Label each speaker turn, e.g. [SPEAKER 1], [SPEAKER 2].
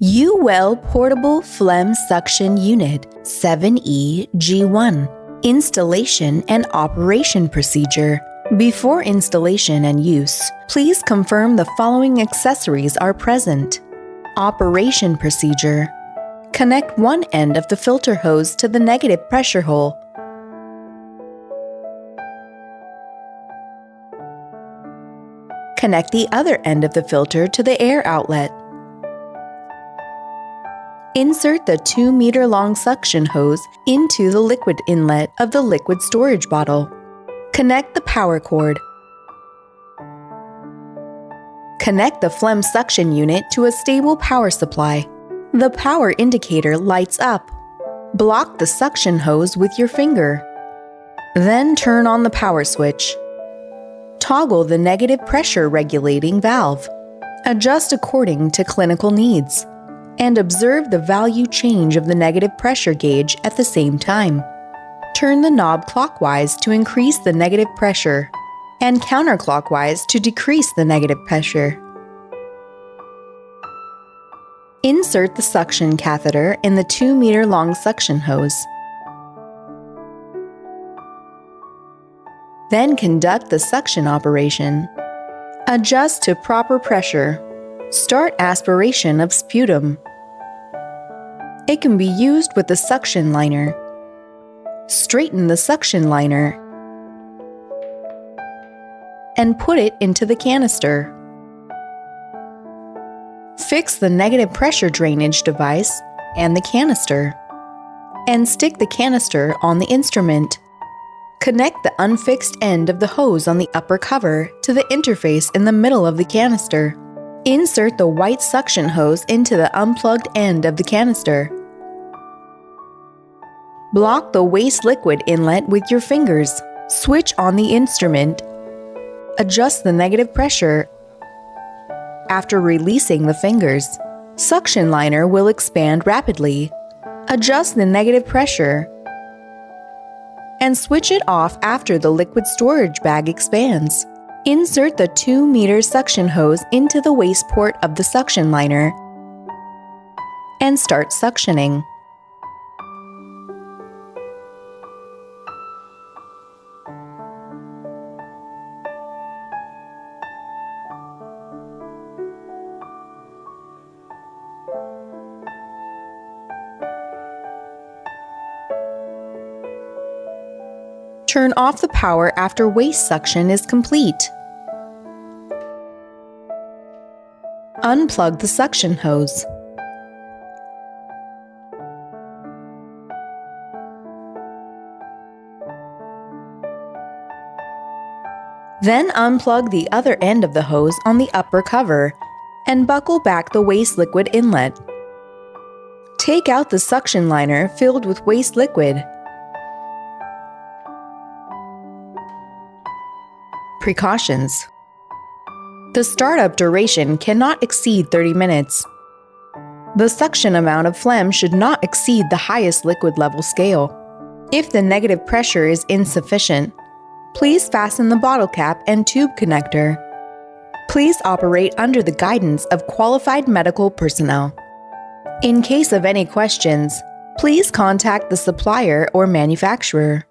[SPEAKER 1] Yuwell Portable Phlegm Suction Unit 7E-G1 Installation and Operation Procedure. Before installation and use, please confirm the following accessories are present. Operation Procedure. Connect one end of the filter hose to the negative pressure hole. Connect the other end of the filter to the air outlet. Insert the 2-meter-long suction hose into the liquid inlet of the liquid storage bottle. Connect the power cord. Connect the phlegm suction unit to a stable power supply. The power indicator lights up. Block the suction hose with your finger. Then turn on the power switch. Toggle the negative pressure regulating valve. Adjust according to clinical needs, and observe the value change of the negative pressure gauge at the same time. Turn the knob clockwise to increase the negative pressure and counterclockwise to decrease the negative pressure. Insert the suction catheter in the 2-meter-long suction hose. Then conduct the suction operation. Adjust to proper pressure. Start aspiration of sputum. It can be used with the suction liner. Straighten the suction liner and put it into the canister. Fix the negative pressure drainage device and the canister, and stick the canister on the instrument. Connect the unfixed end of the hose on the upper cover to the interface in the middle of the canister. Insert the white suction hose into the unplugged end of the canister. Block the waste liquid inlet with your fingers. Switch on the instrument. Adjust the negative pressure. After releasing the fingers, suction liner will expand rapidly. Adjust the negative pressure and switch it off after the liquid storage bag expands. Insert the 2-meter suction hose into the waste port of the suction liner and start suctioning. Turn off the power after waste suction is complete. Unplug the suction hose. Then unplug the other end of the hose on the upper cover and buckle back the waste liquid inlet. Take out the suction liner filled with waste liquid. Precautions. The startup duration cannot exceed 30 minutes. The suction amount of phlegm should not exceed the highest liquid level scale. If the negative pressure is insufficient, please fasten the bottle cap and tube connector. Please operate under the guidance of qualified medical personnel. In case of any questions, please contact the supplier or manufacturer.